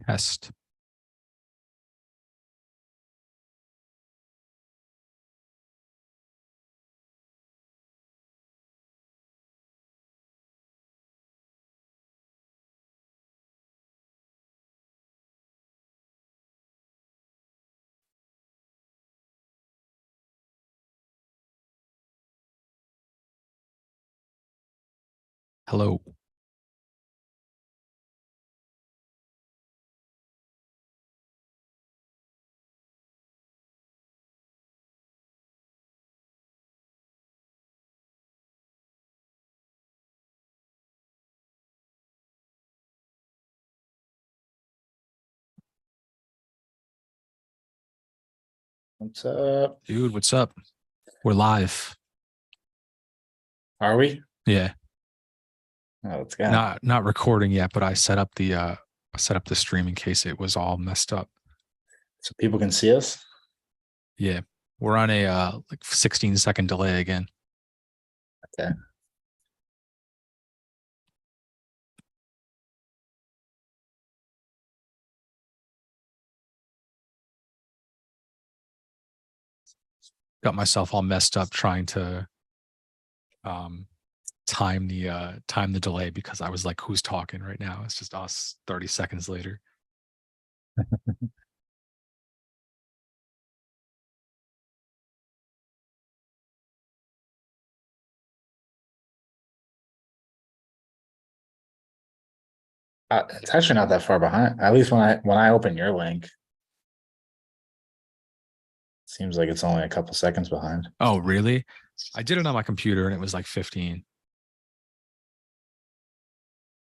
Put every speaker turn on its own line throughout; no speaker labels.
Test. Hello.
What's up?
Dude, what's up? We're live.
Are we?
Yeah.
Oh, let's go.
Not recording yet, but I set up the stream in case it was all messed up.
So people can see us.
Yeah. We're on a like 16-second delay again.
Okay.
Got myself all messed up trying to time the delay because I was like, who's talking right now? It's just us 30 seconds later.
It's actually not that far behind. At least when I open your link, seems like it's only a couple seconds behind.
Oh, really? I did it on my computer and it was like 15.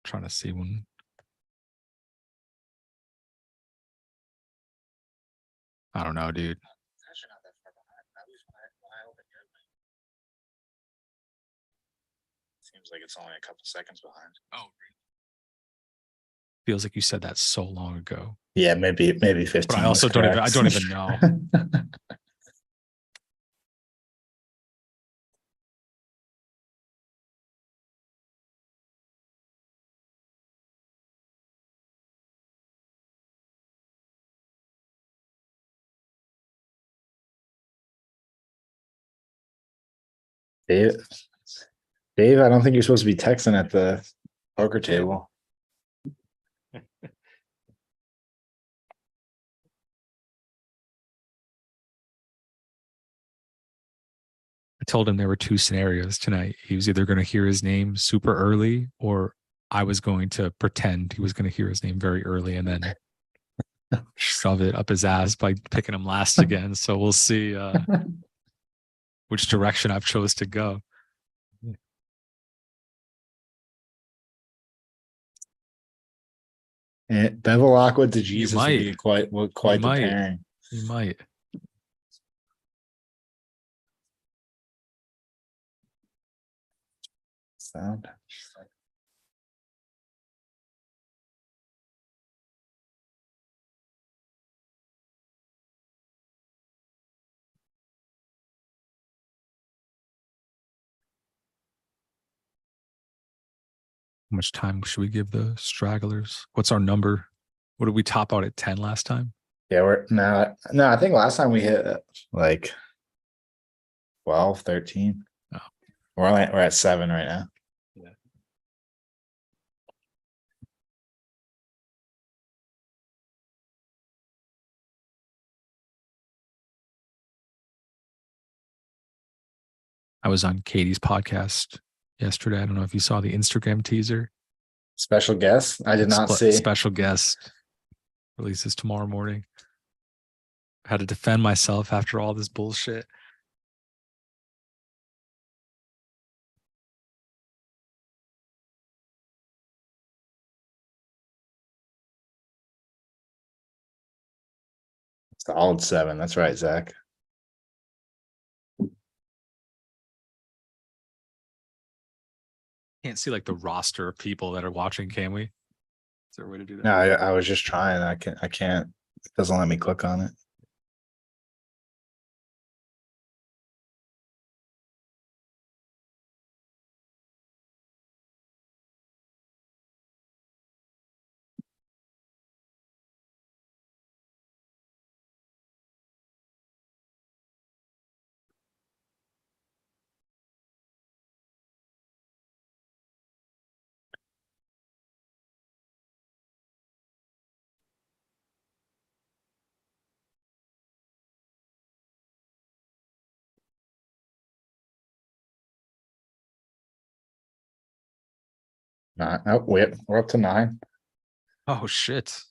Trying to see when. I don't know, dude.
It's actually not that far behind. At least when I open your link, seems like it's only a couple seconds behind.
Oh, really? Feels like you said that so long ago.
Yeah, maybe 15.
But I also don't even know.
Dave, I don't think you're supposed to be texting at the poker table.
I told him there were two scenarios tonight. He was either going to hear his name super early or I was going to pretend he was going to hear his name very early and then shove it up his ass by picking him last again. So we'll see which direction I've chose to go.
And Bevel Aqua to Jesus would
might.
be quite
You
the
might.
pairing.
You might.
Sound.
How much time should we give the stragglers? What's our number? What did we top out at 10 last time?
Yeah, we're now. No, I think last time we hit like 12, 13.
Oh.
We're at 7 right now.
Yeah. I was on Katie's podcast yesterday. I don't know if you saw the Instagram teaser.
Special guest? I did not see.
Special guest releases tomorrow morning. I had to defend myself after all this bullshit.
Solid 7. That's right, Zach.
Can't see like the roster of people that are watching, can we? Is there a way to do that?
No, I was just trying. I can't. It doesn't let me click on it. Nine. Oh, wait, we're up to 9.
Oh shit.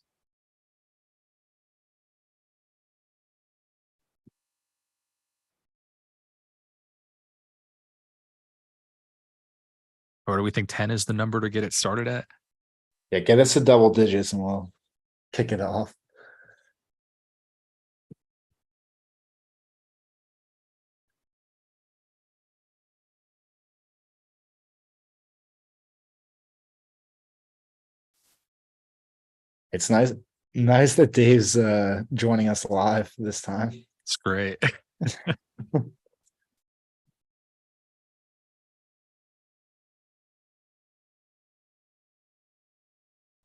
Or do we think 10 is the number to get it started at?
Yeah, get us to double digits and we'll kick it off. It's nice that Dave's joining us live this time.
It's great.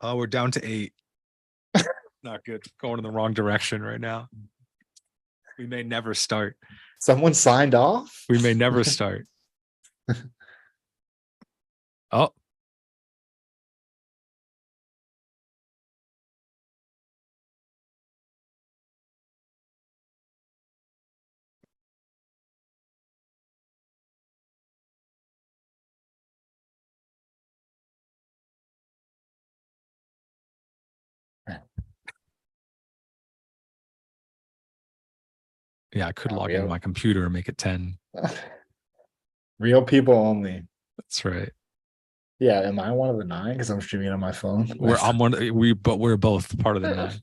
Oh, we're down to 8. Not good. Going in the wrong direction right now. We may never start.
Someone signed off?
We may never start. Oh. Yeah, I could log into my computer and make it 10.
Real people only.
That's right.
Yeah, am I one of the 9? Because I'm streaming on my phone.
We're both part of the 9.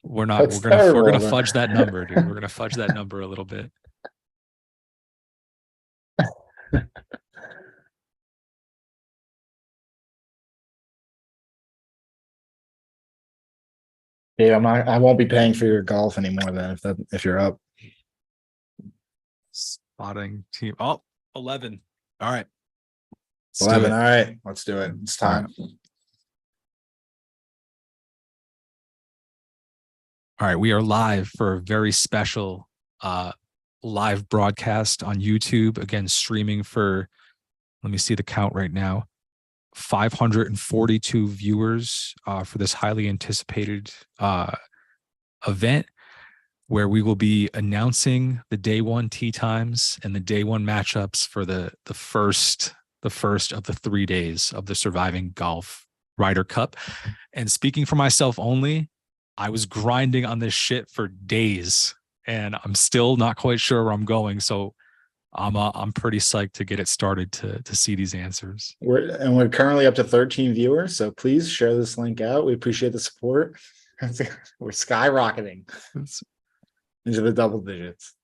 We're not.
That's
we're
terrible,
gonna
but-
fudge that number, dude. We're gonna fudge that number a little bit.
Yeah, I won't be paying for your golf anymore then if you're up.
Spotting team. Oh, 11. All right. Let's
11.
do it.
All right, let's do it. It's time.
All right, we are live for a very special live broadcast on YouTube. Again, streaming for, let me see the count right now, 542 viewers for this highly anticipated event, where we will be announcing the day 1 tee times and the day 1 matchups for the first of the 3 days of the Surviving Golf Ryder Cup. And speaking for myself only, I was grinding on this shit for days, and I'm still not quite sure where I'm going. So I'm pretty psyched to get it started to see these answers.
We're currently up to 13 viewers, so please share this link out. We appreciate the support. We're skyrocketing into the double digits.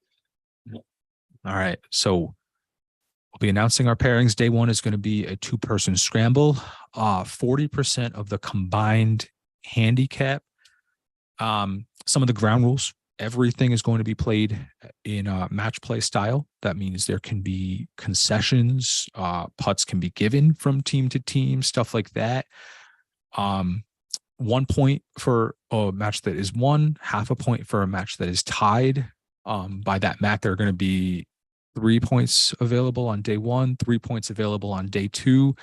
All right, so we'll be announcing our pairings. Day 1 is going to be a 2-person scramble. 40% of the combined handicap. Some of the ground rules. Everything is going to be played in match play style. That means there can be concessions. Putts can be given from team to team, stuff like that. 1 point for a match that is won, half a point for a match that is tied. By that math, there are going to be 3 points available on day 1, 3 points available on day 2,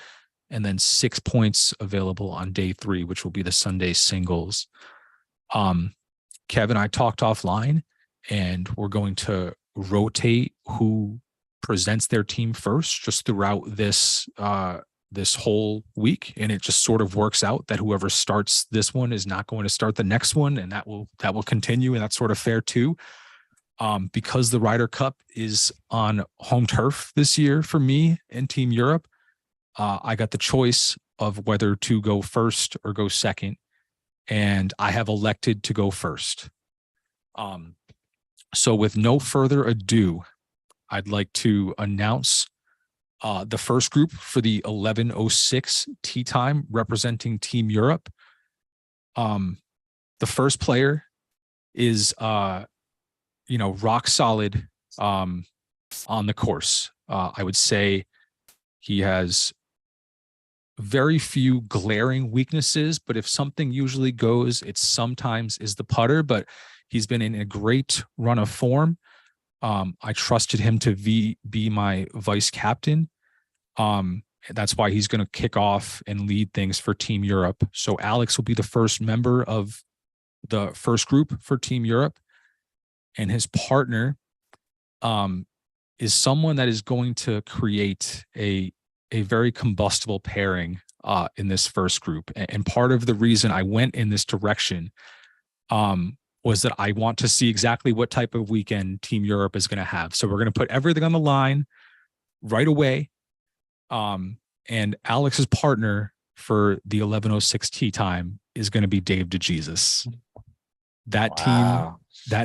and then 6 points available on day 3, which will be the Sunday singles. Kev and I talked offline, and we're going to rotate who presents their team first just throughout this this whole week, and it just sort of works out that whoever starts this one is not going to start the next one, and that will continue, and that's sort of fair too. Because the Ryder Cup is on home turf this year for me and Team Europe, I got the choice of whether to go first or go second, and I have elected to go first. So with no further ado, I'd like to announce the first group for the 11:06 tee time representing Team Europe. The first player is rock solid on the course. I would say he has very few glaring weaknesses, but if something usually goes, it sometimes is the putter, but he's been in a great run of form. I trusted him to be my vice captain. That's why he's going to kick off and lead things for Team Europe. So Alex will be the first member of the first group for Team Europe, and his partner is someone that is going to create a very combustible pairing in this first group. And part of the reason I went in this direction was that I want to see exactly what type of weekend Team Europe is going to have. So we're going to put everything on the line right away. And Alex's partner for the 11:06 tea time is going to be Dave DeJesus. That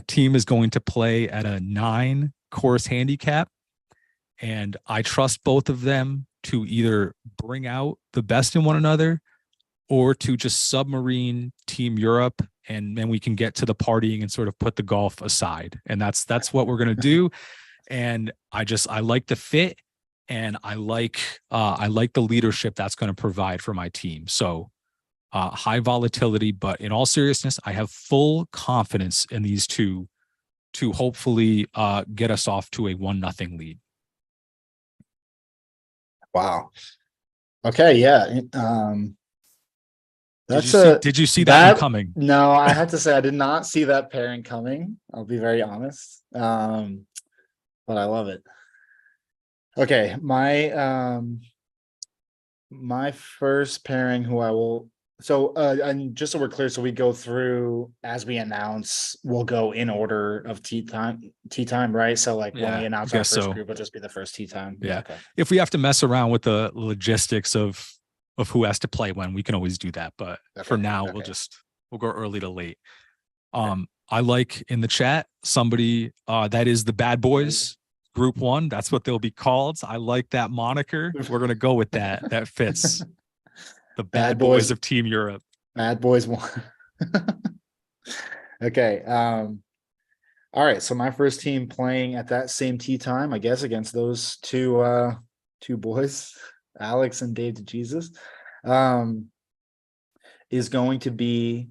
team is going to play at a 9 course handicap. And I trust both of them to either bring out the best in one another or to just submarine Team Europe, and then we can get to the partying and sort of put the golf aside. And that's what we're going to do. And I like the fit, and I like the leadership that's going to provide for my team. So high volatility, but in all seriousness, I have full confidence in these two to hopefully get us off to a 1-0 lead.
Wow. Okay. Yeah.
Did you see that one coming?
No, I have to say I did not see that pairing coming. I'll be very honest. But I love it. Okay, my first pairing who I will and just so we're clear, so we go through as we announce, we'll go in order of tea time, right? So like when we announce our first group, it'll just be the first tea time.
Yeah.
Okay.
If we have to mess around with the logistics of who has to play when, we can always do that. But for now, we'll go early to late. I like in the chat somebody that is the Bad Boys Group 1. That's what they'll be called. I like that moniker. We're gonna go with that. That fits. The Bad Boys of Team Europe.
Bad Boys 1. Okay. All right. So my first team playing at that same tea time, I guess, against those two boys, Alex and Dave DeJesus, is going to be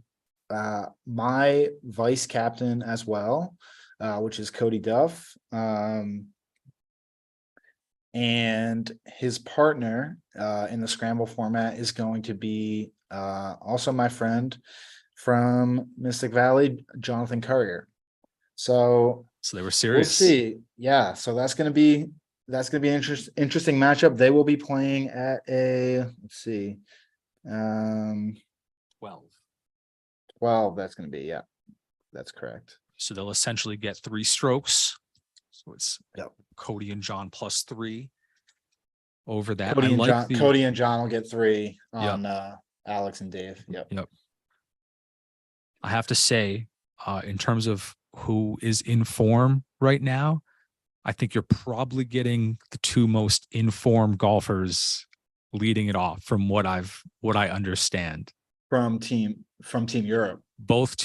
my vice captain as well, which is Cody Duff. And his partner in the scramble format is going to be also my friend from Mystic Valley, Jonathan Courier. So
they were serious.
We'll see. Yeah, so that's gonna be an interesting matchup. They will be playing at a 12. That's gonna be, that's correct.
So they'll essentially get 3 strokes. So it's Cody and John +3 over that.
Cody and John will get 3 on Alex and Dave. Yep.
I have to say, in terms of who is in form right now, I think you're probably getting the 2 most informed golfers leading it off from what I understand.
From Team Europe.
Both,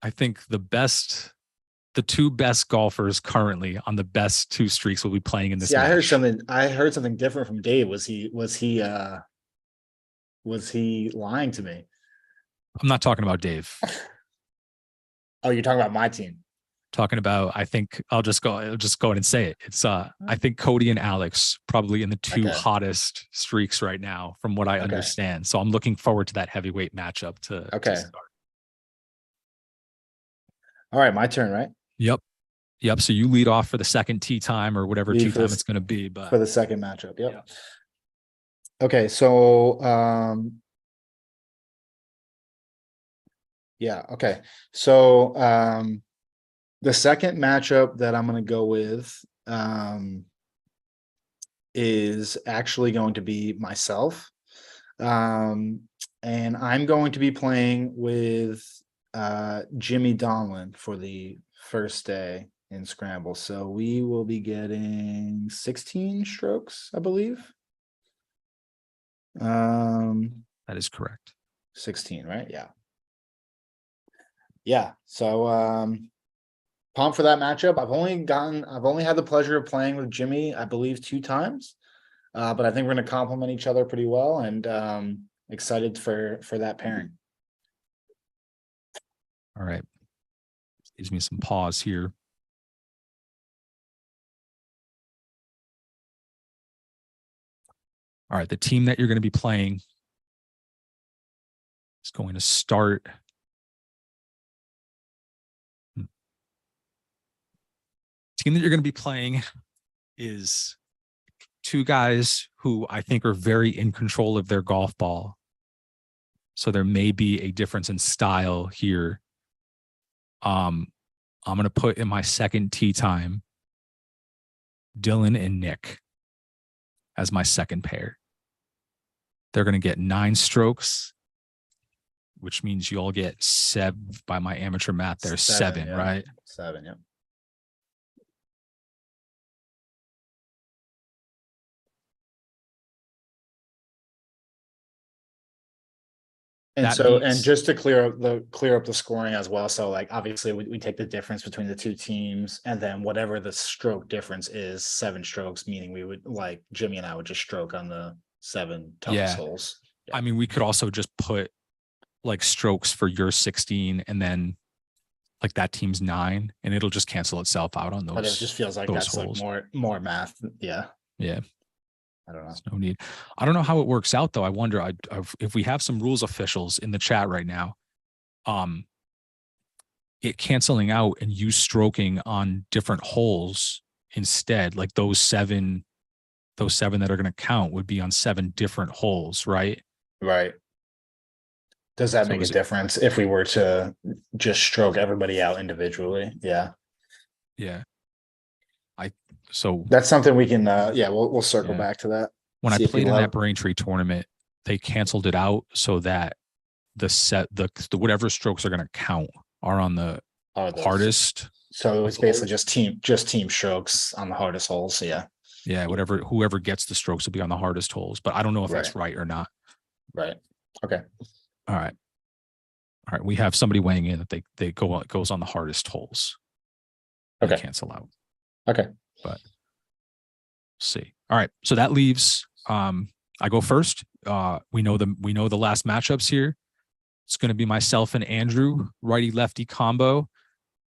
I think the 2 best golfers currently on the best 2 streaks will be playing in this match.
I heard something different from Dave. Was he lying to me?
I'm not talking about Dave.
Oh, you're talking about my team.
Talking about, I think I'll just go ahead and say it. It's I think Cody and Alex probably in the 2 hottest streaks right now from what I understand. So I'm looking forward to that heavyweight matchup to start.
All right, my turn, right?
Yep. So you lead off for the second tea time or whatever tea time it's going to be, but
for the second matchup. Yep. Okay, so okay. So the second matchup that I'm going to go with is actually going to be myself. And I'm going to be playing with Jimmy Donlin for the first day in Scramble. So we will be getting 16 strokes, I believe.
That is correct.
16, right? Yeah. So pumped for that matchup. I've only had the pleasure of playing with Jimmy, I believe, 2 times. But I think we're going to complement each other pretty well, and excited for that pairing.
All right. Gives me some pause here. All right. The team that you're going to be playing is going to start. Team that you're going to be playing is two guys who I think are very in control of their golf ball. So there may be a difference in style here. I'm going to put in my second tee time Dylan and Nick as my second pair. They're going to get 9 strokes, which means you all get 7 by my amateur math. There's 7,
yeah.
right?
7, yeah. And
That
so, and
means,
just to clear up the scoring as well. So like obviously we take the difference between the two teams, and then whatever the stroke difference is, 7 strokes, meaning we would like Jimmy and I would just stroke on the 7 toughest holes. Yeah.
I mean, we could also just put like strokes for your 16 and then like that team's 9, and it'll just cancel itself out on those.
But it just feels like that's holes. Like more math. Yeah.
Yeah.
I don't know.
There's no need. I don't know how it works out though. I wonder if we have some rules officials in the chat right now, it canceling out and you stroking on different holes instead, like those seven that are going to count would be on 7 different holes, right?
Right. Does that make a difference if we were to just stroke everybody out individually? Yeah.
Yeah. So
that's something we can, we'll circle back to that.
When I played in that Braintree tournament, they canceled it out so that the whatever strokes are going to count are on the hardest.
So it was basically just team strokes on the hardest holes. Yeah.
Yeah. Whoever gets the strokes will be on the hardest holes, but I don't know if that's right or not.
Right. Okay.
All right. We have somebody weighing in that they goes on the hardest holes.
Okay.
They cancel out.
Okay.
But see. All right. So that leaves, I go first. We know the last matchups here. It's going to be myself and Andrew, righty lefty combo.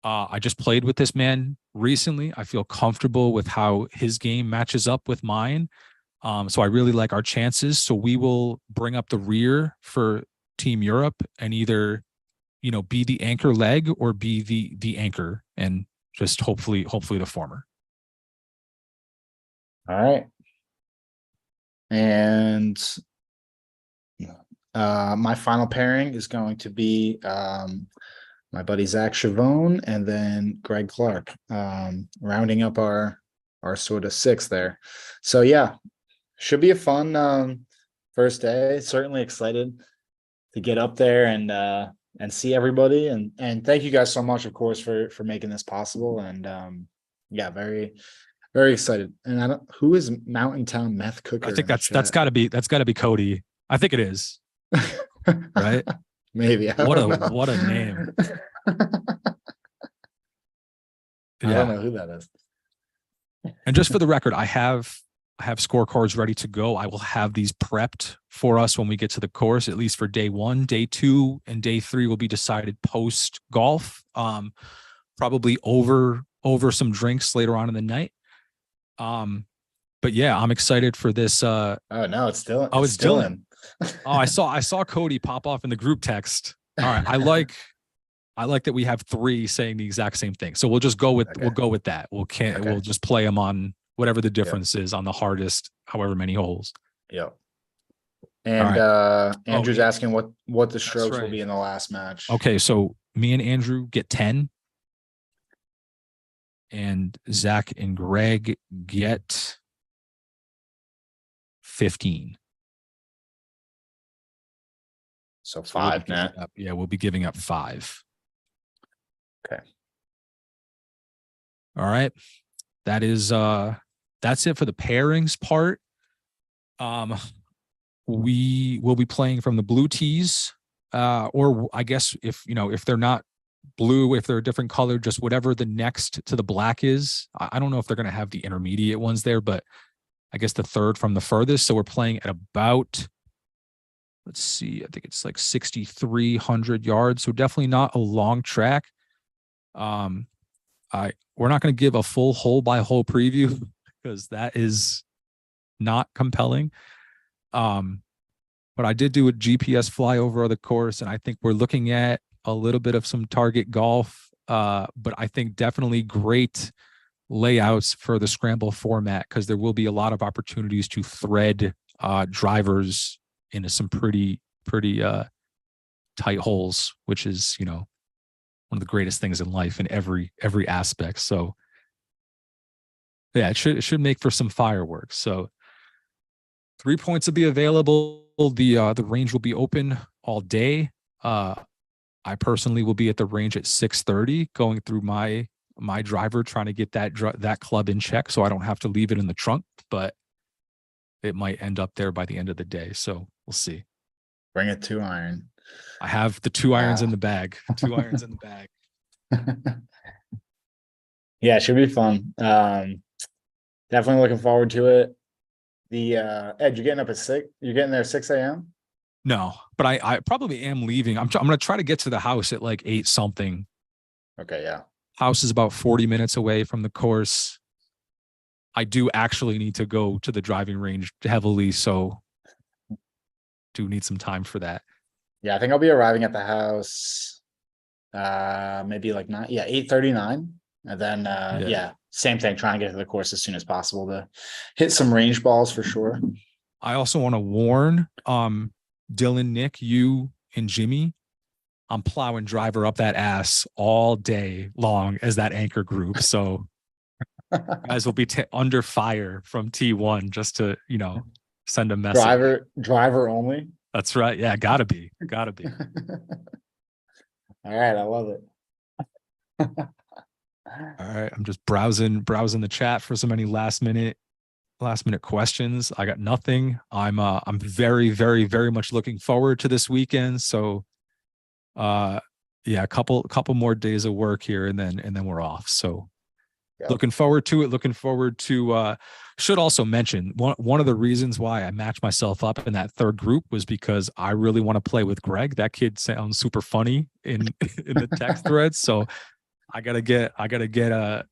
I just played with this man recently. I feel comfortable with how his game matches up with mine. So I really like our chances. So we will bring up the rear for Team Europe and either, be the anchor leg or be the anchor, and just hopefully the former.
All right. And my final pairing is going to be my buddy Zach Chavone and then Greg Clark, rounding up our sort of 6 there. So yeah, should be a fun first day. Certainly excited to get up there and see everybody. And thank you guys so much, of course, for making this possible. And yeah, very, very excited. And who is Mountain Town Meth Cooker?
I think that's gotta be Cody. I think it is. Right?
Maybe.
What a name.
I don't know who that is.
And just for the record, I have scorecards ready to go. I will have these prepped for us when we get to the course, at least for day 1. Day 2 and day 3 will be decided post golf, probably over some drinks later on in the night. But yeah, I'm excited for this.
Oh no, it's still.
Oh, it's Dylan. Oh, I saw Cody pop off in the group text. All right, I like that we have 3 saying the exact same thing. So we'll just go with that. We'll just play them on whatever the difference is on the hardest, however many holes.
Yep. And Andrew's asking what the strokes will be in the last match.
Okay, so me and Andrew get 10. And Zach and Greg get 15.
So 5, Matt.
We'll be giving up 5.
Okay.
All right. That is that's it for the pairings part. We will be playing from the blue tees, or I guess if they're not blue, if they're a different color, just whatever the next to the black is. I don't know if they're going to have the intermediate ones there, but I guess the third from the furthest. So we're playing at about, let's see, I think it's like 6,300 yards. So definitely not a long track. We're not going to give a full hole by hole preview because that is not compelling. But I did do a GPS flyover of the course, and I think we're looking at a little bit of some target golf. But I think definitely great layouts for the scramble format, because there will be a lot of opportunities to thread drivers into some pretty tight holes, which is, you know, one of the greatest things in life in every aspect. So yeah, it should make for some fireworks. So 3 points will be available. The range will be open all day. I personally will be at the range at 6:30, going through my driver, trying to get that club in check, so I don't have to leave it in the trunk. But it might end up there by the end of the day. So we'll see.
Bring a 2-iron.
I have the 2 irons in
Wow.
the bag. 2 irons in the bag.
Yeah, it should be fun. Definitely looking forward to it. The Ed, you're getting up at 6. You're getting there at 6 a.m.
No, but I probably am leaving. I'm going to try to get to the house at like 8 something.
Okay, yeah.
House is about 40 minutes away from the course. I do actually need to go to the driving range heavily, so do need some time for that.
Yeah, I think I'll be arriving at the house maybe like 9, yeah, 8:39. And then yeah, same thing, trying to get to the course as soon as possible to hit some range balls for sure.
I also want to warn Dylan, Nick, you, and Jimmy. I'm plowing driver up that ass all day long as that anchor group. So guys will be under fire from T1 just to, you know, send a message.
Driver only.
That's right. Yeah, gotta be.
All right, I love it.
All right. I'm just browsing the chat for so many last minute questions. I got nothing. I'm very, very, very much looking forward to this weekend. So yeah, a couple more days of work here and then we're off. So yep. Looking forward to it. Looking forward to should also mention one of the reasons why I matched myself up in that third group was because I really want to play with Greg. That kid sounds super funny in the text threads. So I gotta get an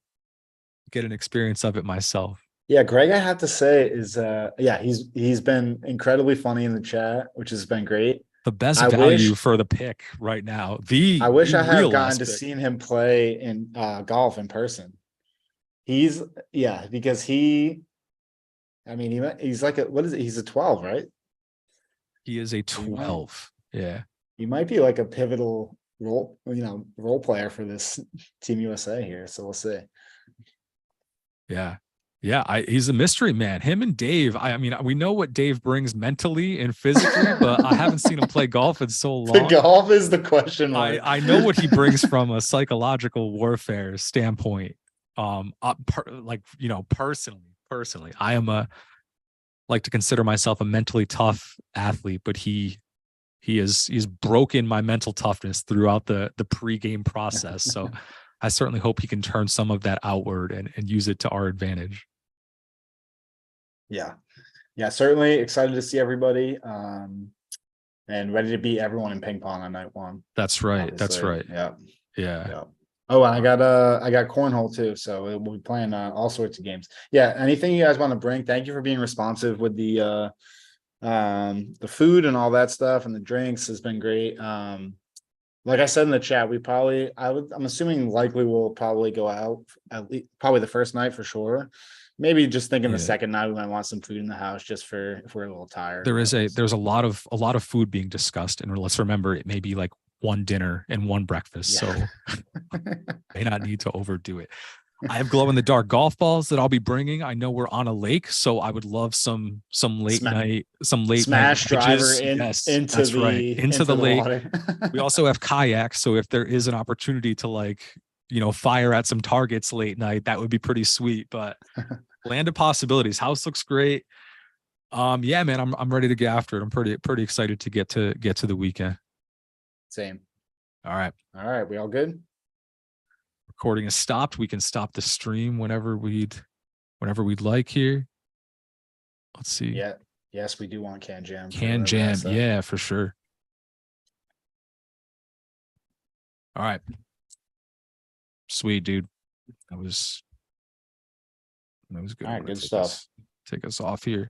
experience of it myself.
Yeah, Greg, I have to say is yeah, he's been incredibly funny in the chat, which has been great.
The best value for the pick right now.
I wish I had gotten to
pick.
seen him play in golf in person. He's because I mean he's like what is it? He's a 12, right?
He is a 12. Yeah.
He might be like a pivotal role player for this Team USA here. So we'll see.
Yeah. Yeah, he's a mystery man. Him and Dave. I mean, we know what Dave brings mentally and physically, but I haven't seen him play golf in so long.
The golf is the question mark.
I know what he brings from a psychological warfare standpoint. Like, you know, personally, I am like to consider myself a mentally tough athlete, but he's broken my mental toughness throughout the pregame process. So I certainly hope he can turn some of that outward and use it to our advantage.
Yeah. Certainly excited to see everybody and ready to beat everyone in ping pong on night 1.
That's right.
Obviously.
That's right.
Yeah. Oh, and I got cornhole too, so we'll be playing all sorts of games. Yeah, anything you guys want to bring? Thank you for being responsive with the food and all that stuff, and the drinks has been great. Like I said in the chat, I'm assuming likely we'll probably go out at least probably the first night for sure. Maybe just thinking the second night we might want some food in the house just for if we're a little tired.
There's a lot of food being discussed, and let's remember it may be like one dinner and one breakfast, so may not need to overdo it. I have glow in the dark golf balls that I'll be bringing. I know we're on a lake, so I would love some late night
smash driver into
the lake. We also have kayaks, so if there is an opportunity to like, you know, fire at some targets late night, that would be pretty sweet. But land of possibilities. House looks great. Yeah, man, I'm ready to get after it. I'm pretty excited to get to the weekend.
Same.
All right.
We all good?
Recording is stopped. We can stop the stream whenever we'd like here. Let's see.
Yeah. Yes, we do want Can Jam.
Yeah, for sure. All right. Sweet, dude. That was good.
All right, good stuff.
Take us off here.